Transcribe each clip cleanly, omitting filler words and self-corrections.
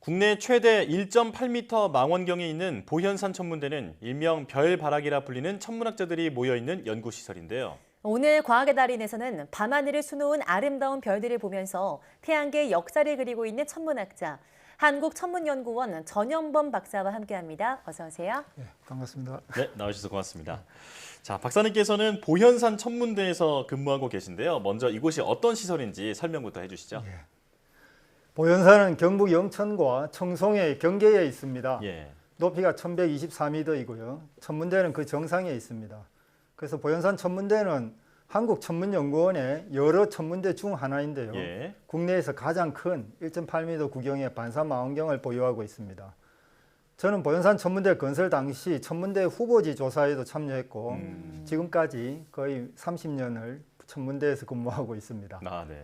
국내 최대 1.8m 망원경이 있는 보현산 천문대는 일명 별바라기라 불리는 천문학자들이 모여있는 연구시설인데요. 오늘 과학의 달인에서는 밤하늘을 수놓은 아름다운 별들을 보면서 태양계의 역사를 그리고 있는 천문학자, 한국천문연구원 전현범 박사와 함께합니다. 어서 오세요. 네, 반갑습니다. 네, 나와주셔서 고맙습니다. 자, 박사님께서는 보현산 천문대에서 근무하고 계신데요. 먼저 이곳이 어떤 시설인지 설명부터 해주시죠. 예. 보현산은 경북 영천과 청송의 경계에 있습니다. 예. 높이가 1124m이고요. 천문대는 그 정상에 있습니다. 그래서 보현산 천문대는 한국천문연구원의 여러 천문대 중 하나인데요. 예. 국내에서 가장 큰 1.8m 구경의 반사망원경을 보유하고 있습니다. 저는 보현산 천문대 건설 당시 천문대 후보지 조사에도 참여했고 지금까지 거의 30년을 천문대에서 근무하고 있습니다. 아, 네.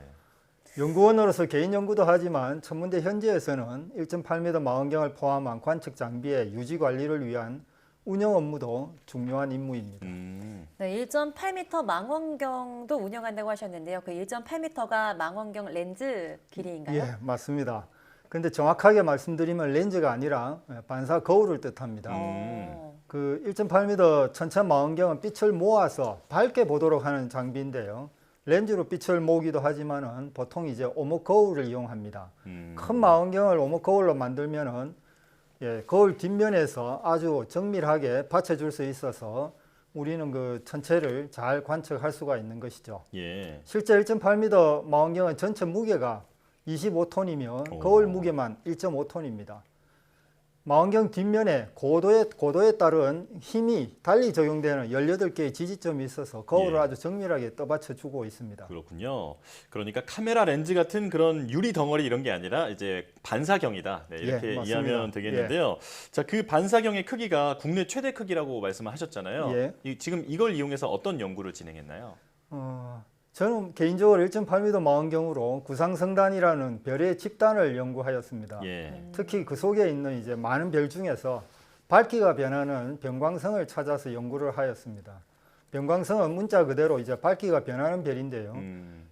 연구원으로서 개인 연구도 하지만 천문대 현지에서는 1.8m 망원경을 포함한 관측 장비의 유지 관리를 위한 운영 업무도 중요한 임무입니다. 네, 1.8m 망원경도 운영한다고 하셨는데요. 그 1.8m가 망원경 렌즈 길이인가요? 예, 맞습니다. 그런데 정확하게 말씀드리면 렌즈가 아니라 반사 거울을 뜻합니다. 그 1.8m 천천 망원경은 빛을 모아서 밝게 보도록 하는 장비인데요. 렌즈로 빛을 모으기도 하지만은 보통 이제 오목 거울을 이용합니다. 큰 망원경을 오목 거울로 만들면은 거울 뒷면에서 아주 정밀하게 받쳐줄 수 있어서 우리는 그 천체를 잘 관측할 수가 있는 것이죠. 예. 실제 1.8m 망원경은 전체 무게가 25톤이면 거울 무게만 1.5톤입니다. 망원경 뒷면에 고도에 따른 힘이 달리 적용되는 18개의 지지점이 있어서 거울을 아주 정밀하게 떠받쳐 주고 있습니다. 그렇군요. 그러니까 카메라 렌즈 같은 그런 유리 덩어리 이런 게 아니라 이제 반사경이다. 네, 이렇게 맞습니다. 이해하면 되겠는데요. 자, 그 반사경의 크기가 국내 최대 크기라고 말씀을 하셨잖아요. 예. 지금 이걸 이용해서 어떤 연구를 진행했나요? 저는 개인적으로 1.8m 망원경으로 구상성단이라는 별의 집단을 연구하였습니다. 예. 특히 그 속에 있는 이제 많은 별 중에서 밝기가 변하는 변광성을 찾아서 연구를 하였습니다. 변광성은 문자 그대로 이제 밝기가 변하는 별인데요.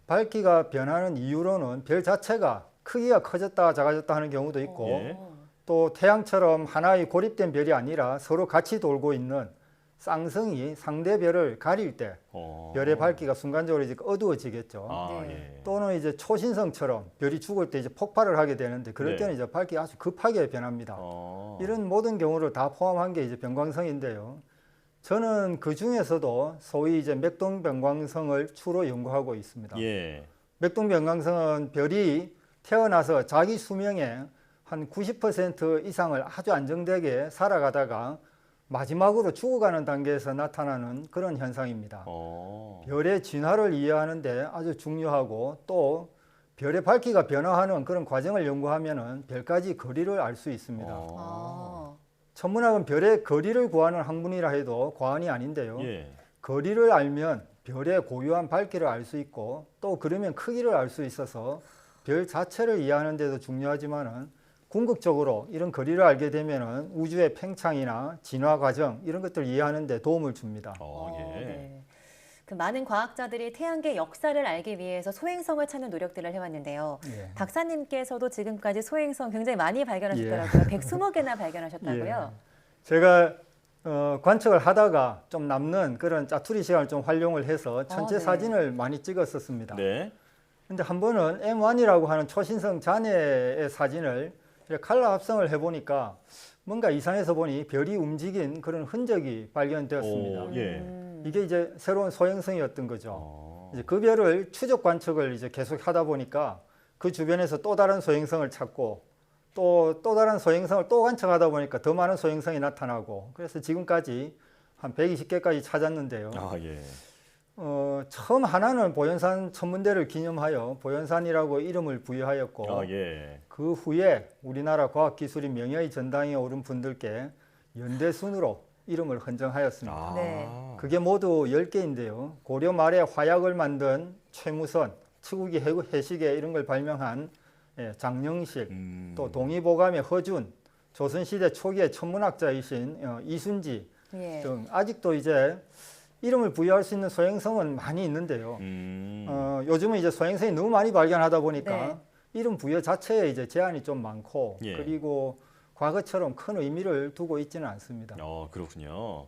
밝기가 변하는 이유로는 별 자체가 크기가 커졌다 작아졌다 하는 경우도 있고 예. 또 태양처럼 하나의 고립된 별이 아니라 서로 같이 돌고 있는 쌍성이 상대 별을 가릴 때 별의 밝기가 순간적으로 이제 어두워지겠죠. 아, 네. 예. 또는 이제 초신성처럼 별이 죽을 때 이제 폭발을 하게 되는데 그럴 네. 때는 이제 밝기가 아주 급하게 변합니다. 이런 모든 경우를 다 포함한 게 이제 변광성인데요. 저는 그 중에서도 소위 이제 맥동 변광성을 주로 연구하고 있습니다. 예. 맥동 변광성은 별이 태어나서 자기 수명의 한 90% 이상을 아주 안정되게 살아가다가 마지막으로 죽어가는 단계에서 나타나는 그런 현상입니다. 별의 진화를 이해하는데 아주 중요하고 또 별의 밝기가 변화하는 그런 과정을 연구하면은 별까지 거리를 알 수 있습니다. 천문학은 별의 거리를 구하는 학문이라 해도 과언이 아닌데요. 예. 거리를 알면 별의 고유한 밝기를 알 수 있고 또 그러면 크기를 알 수 있어서 별 자체를 이해하는 데도 중요하지만은 궁극적으로 이런 거리를 알게 되면은 우주의 팽창이나 진화 과정 이런 것들을 이해하는 데 도움을 줍니다. 예. 네. 그 많은 과학자들이 태양계 역사를 알기 위해서 소행성을 찾는 노력들을 해왔는데요. 예. 박사님께서도 지금까지 소행성 굉장히 많이 발견하셨더라고요. 120개나 발견하셨다고요. 제가 관측을 하다가 좀 남는 그런 짜투리 시간을 좀 활용을 해서 천체 네. 사진을 많이 찍었었습니다. 네. 근데 한 번은 M1이라고 하는 초신성 잔해의 사진을 이렇게 칼라 합성을 해보니까 뭔가 이상해서 보니 별이 움직인 그런 흔적이 발견되었습니다. 예. 이게 이제 새로운 소행성이었던 거죠. 이제 그 별을 추적 관측을 이제 계속 하다 보니까 그 주변에서 또 다른 소행성을 찾고 또 다른 소행성을 또 관측하다 보니까 더 많은 소행성이 나타나고 그래서 지금까지 한 120개까지 찾았는데요. 예. 처음 하나는 보현산 천문대를 기념하여 보현산이라고 이름을 부여하였고 예. 그 후에 우리나라 과학기술인 명예의 전당에 오른 분들께 연대순으로 이름을 헌정하였습니다. 네. 그게 모두 10개인데요. 고려 말에 화약을 만든 최무선, 치국이 해시계 이런 걸 발명한 장영실, 또 동의보감의 허준, 조선시대 초기의 천문학자이신 이순지 예. 등 아직도 이제 이름을 부여할 수 있는 소행성은 많이 있는데요. 요즘은 이제 소행성이 너무 많이 발견하다 보니까 네. 이름 부여 자체에 이제 제한이 좀 많고 예. 그리고 과거처럼 큰 의미를 두고 있지는 않습니다. 그렇군요.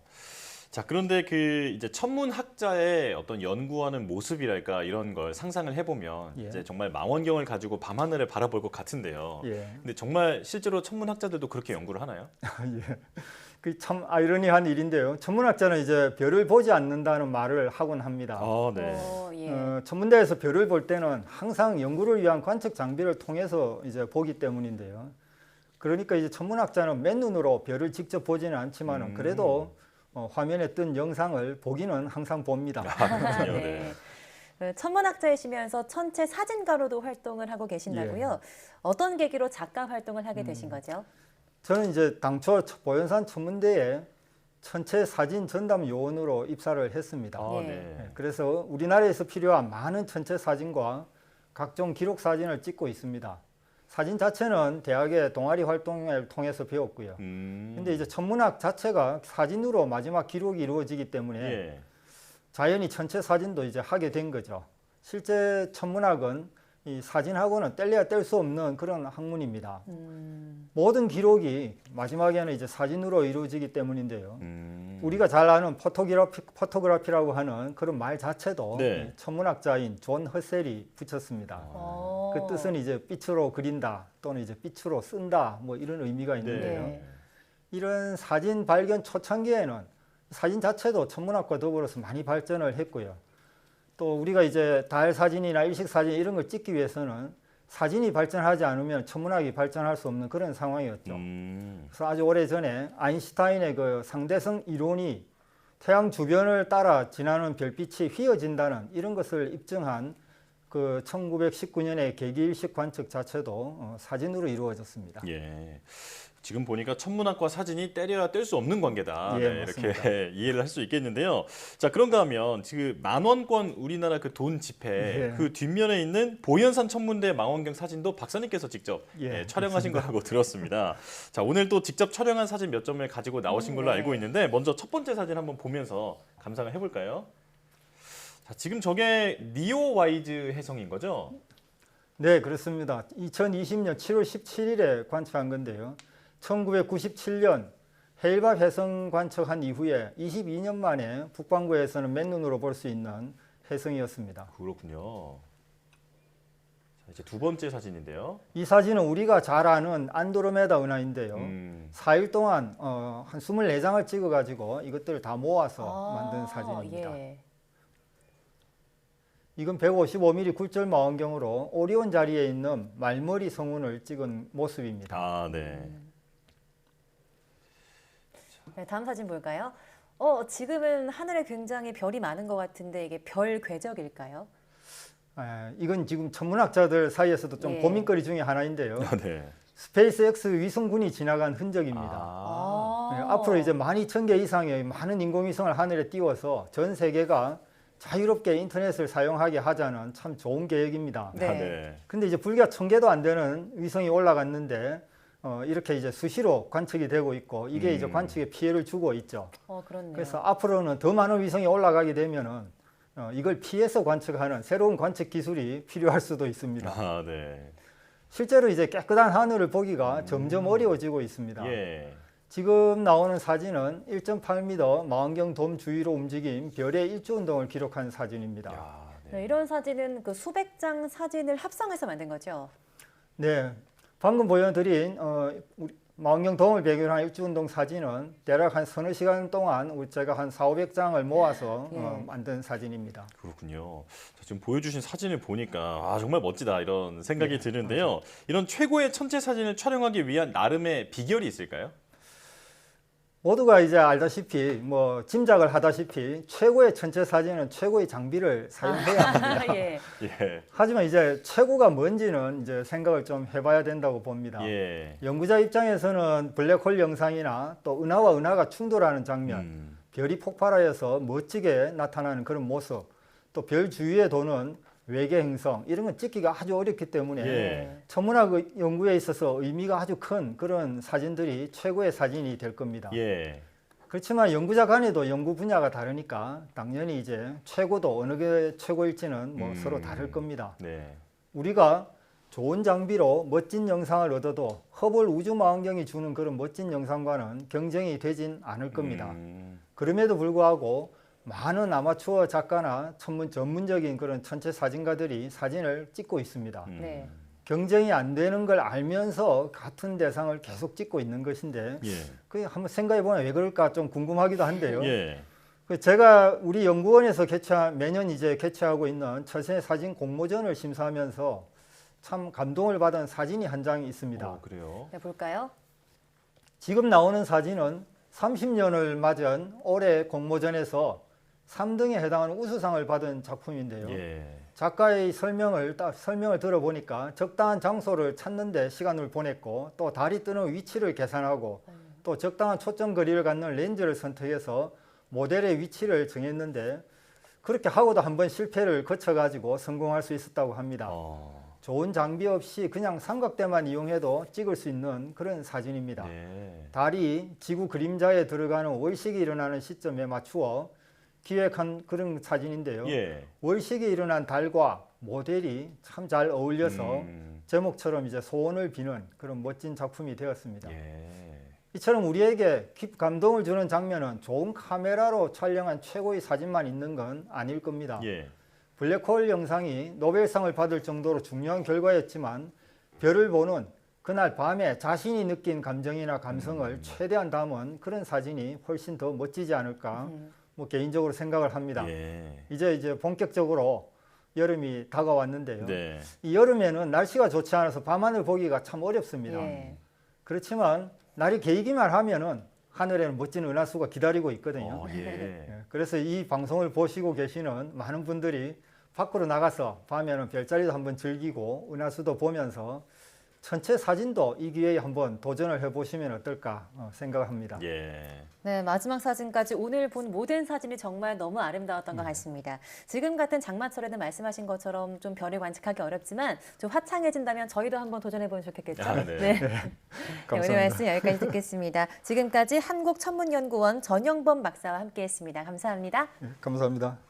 자, 그런데 그 이제 천문학자의 어떤 연구하는 모습이랄까 이런 걸 상상을 해보면 예. 이제 정말 망원경을 가지고 밤하늘을 바라볼 것 같은데요. 예. 근데 정말 실제로 천문학자들도 그렇게 연구를 하나요? 예. 그 참 아이러니한 일인데요. 천문학자는 이제 별을 보지 않는다는 말을 하곤 합니다. 네. 예. 천문대에서 별을 볼 때는 항상 연구를 위한 관측 장비를 통해서 이제 보기 때문인데요. 그러니까 이제 천문학자는 맨눈으로 별을 직접 보지는 않지만은 그래도 화면에 뜬 영상을 보기는 항상 봅니다. 그렇군요. 네. 천문학자이시면서 천체 사진가로도 활동을 하고 계신다고요? 어떤 계기로 작가 활동을 하게 되신 거죠? 저는 이제 당초 보현산 천문대에 천체 사진 전담 요원으로 입사를 했습니다. 예. 네. 그래서 우리나라에서 필요한 많은 천체 사진과 각종 기록 사진을 찍고 있습니다. 사진 자체는 대학의 동아리 활동을 통해서 배웠고요. 근데 이제 천문학 자체가 사진으로 마지막 기록이 이루어지기 때문에 예. 자연히 천체 사진도 이제 하게 된 거죠. 실제 천문학은 이 사진하고는 뗄래야 뗄 수 없는 그런 학문입니다. 모든 기록이 마지막에는 이제 사진으로 이루어지기 때문인데요. 우리가 잘 아는 포토그래피라고 하는 그런 말 자체도 네. 천문학자인 존 허셀이 붙였습니다. 그 뜻은 이제 빛으로 그린다 또는 이제 빛으로 쓴다 뭐 이런 의미가 있는데요. 네. 이런 사진 발견 초창기에는 사진 자체도 천문학과 더불어서 많이 발전을 했고요. 또 우리가 이제 달 사진이나 일식 사진 이런 걸 찍기 위해서는 사진이 발전하지 않으면 천문학이 발전할 수 없는 그런 상황이었죠. 그래서 아주 오래전에 아인슈타인의 그 상대성 이론이 태양 주변을 따라 지나는 별빛이 휘어진다는 이런 것을 입증한 그 1919년의 개기일식 관측 자체도 사진으로 이루어졌습니다. 예. 지금 보니까 천문학과 사진이 때려야 뗄 수 없는 관계다. 예, 네, 맞습니다. 이렇게 이해를 할 수 있겠는데요. 자, 그런가 하면 지금 만원권 우리나라 그 돈 지폐 예. 그 뒷면에 있는 보현산 천문대 망원경 사진도 박사님께서 직접 예, 촬영하신 거라고 들었습니다. 자, 오늘 또 직접 촬영한 사진 몇 점을 가지고 나오신 걸로 네. 알고 있는데 먼저 첫 번째 사진 한번 보면서 감상을 해볼까요? 자, 지금 저게 니오와이즈 해성인 거죠? 네, 그렇습니다. 2020년 7월 17일에 관측한 건데요. 1997년 해일밥 해성 관측한 이후에 22년 만에 북반구에서는 맨눈으로 볼 수 있는 해성이었습니다. 그렇군요. 자, 이제 두 번째 사진인데요. 이 사진은 우리가 잘 아는 안드로메다 은하인데요. 4일 동안 한 24장을 찍어가지고 이것들을 다 모아서 만든 사진입니다. 예. 이건 155mm 굴절 망원경으로 오리온 자리에 있는 말머리 성운을 찍은 모습입니다. 아, 네. 네, 다음 사진 볼까요? 지금은 하늘에 굉장히 별이 많은 것 같은데 이게 별 궤적일까요? 이건 지금 천문학자들 사이에서도 좀 예. 고민거리 중에 하나인데요. 아, 네. 스페이스X 위성군이 지나간 흔적입니다. 아, 네, 앞으로 이제 12,000개 이상의 많은 인공위성을 하늘에 띄워서 전 세계가 자유롭게 인터넷을 사용하게 하자는 참 좋은 계획입니다. 네. 아, 네. 근데 이제 불과 1000개도 안 되는 위성이 올라갔는데 이렇게 이제 수시로 관측이 되고 있고 이게 이제 관측에 피해를 주고 있죠. 그렇네요. 그래서 앞으로는 더 많은 위성이 올라가게 되면은 이걸 피해서 관측하는 새로운 관측 기술이 필요할 수도 있습니다. 아, 네. 실제로 이제 깨끗한 하늘을 보기가 점점 어려워지고 있습니다. 예. 지금 나오는 사진은 1.8m 망원경 돔 주위로 움직인 별의 일주 운동을 기록한 사진입니다. 야, 네, 이런 사진은 그 수백 장 사진을 합성해서 만든 거죠? 네, 방금 보여드린 우리 망원경 돔을 배경으로 한 일주 운동 사진은 대략 한 서너 시간 동안 제가 한 400~500장을 모아서 예. 만든 사진입니다. 그렇군요. 자, 지금 보여주신 사진을 보니까 정말 멋지다 이런 생각이 드는데요. 이런 최고의 천체 사진을 촬영하기 위한 나름의 비결이 있을까요? 모두가 이제 알다시피 뭐 짐작을 하다시피 최고의 천체 사진은 최고의 장비를 사용해야 합니다. 예. 예. 하지만 이제 최고가 뭔지는 이제 생각을 좀 해봐야 된다고 봅니다. 예. 연구자 입장에서는 블랙홀 영상이나 또 은하와 은하가 충돌하는 장면, 별이 폭발하여서 멋지게 나타나는 그런 모습, 또 별 주위에 도는 외계 행성 이런 건 찍기가 아주 어렵기 때문에 예. 천문학 연구에 있어서 의미가 아주 큰 그런 사진들이 최고의 사진이 될 겁니다. 예. 그렇지만 연구자 간에도 연구 분야가 다르니까 당연히 이제 최고도 어느 게 최고일지는 뭐 서로 다를 겁니다. 네. 우리가 좋은 장비로 멋진 영상을 얻어도 허블 우주망원경이 주는 그런 멋진 영상과는 경쟁이 되진 않을 겁니다. 그럼에도 불구하고 많은 아마추어 작가나 전문적인 그런 천체 사진가들이 사진을 찍고 있습니다. 네. 경쟁이 안 되는 걸 알면서 같은 대상을 계속 찍고 있는 것인데 예. 그 한번 생각해 보면 왜 그럴까 좀 궁금하기도 한데요. 예. 제가 우리 연구원에서 매년 이제 개최하고 있는 천체 사진 공모전을 심사하면서 참 감동을 받은 사진이 한 장 있습니다. 그래요? 네, 볼까요? 지금 나오는 사진은 30년을 맞은 올해 공모전에서 3등에 해당하는 우수상을 받은 작품인데요. 예. 작가의 설명을 들어보니까 적당한 장소를 찾는 데 시간을 보냈고 또 달이 뜨는 위치를 계산하고 또 적당한 초점 거리를 갖는 렌즈를 선택해서 모델의 위치를 정했는데 그렇게 하고도 한번 실패를 거쳐가지고 성공할 수 있었다고 합니다. 좋은 장비 없이 그냥 삼각대만 이용해도 찍을 수 있는 그런 사진입니다. 네. 달이 지구 그림자에 들어가는 월식이 일어나는 시점에 맞추어 기획한 그런 사진인데요. 예. 월식이 일어난 달과 모델이 참 잘 어울려서 제목처럼 이제 소원을 비는 그런 멋진 작품이 되었습니다. 예. 이처럼 우리에게 감동을 주는 장면은 좋은 카메라로 촬영한 최고의 사진만 있는 건 아닐 겁니다. 예. 블랙홀 영상이 노벨상을 받을 정도로 중요한 결과였지만 별을 보는 그날 밤에 자신이 느낀 감정이나 감성을 최대한 담은 그런 사진이 훨씬 더 멋지지 않을까 뭐 개인적으로 생각을 합니다. 예. 이제 본격적으로 여름이 다가왔는데요. 네. 이 여름에는 날씨가 좋지 않아서 밤하늘 보기가 참 어렵습니다. 예. 그렇지만 날이 개이기만 하면은 하늘에는 멋진 은하수가 기다리고 있거든요. 예. 예, 그래서 이 방송을 보시고 계시는 많은 분들이 밖으로 나가서 밤에는 별자리도 한번 즐기고 은하수도 보면서 천체 사진도 이 기회에 한번 도전을 해보시면 어떨까 생각합니다. 예. 네, 마지막 사진까지 오늘 본 모든 사진이 정말 너무 아름다웠던 것 같습니다. 지금 같은 장마철에는 말씀하신 것처럼 좀 별을 관측하기 어렵지만 좀 화창해진다면 저희도 한번 도전해보면 좋겠겠죠. 네. 네, 오늘 감사합니다. 말씀 여기까지 듣겠습니다. 지금까지 한국천문연구원 전영범 박사와 함께했습니다. 감사합니다. 예, 감사합니다.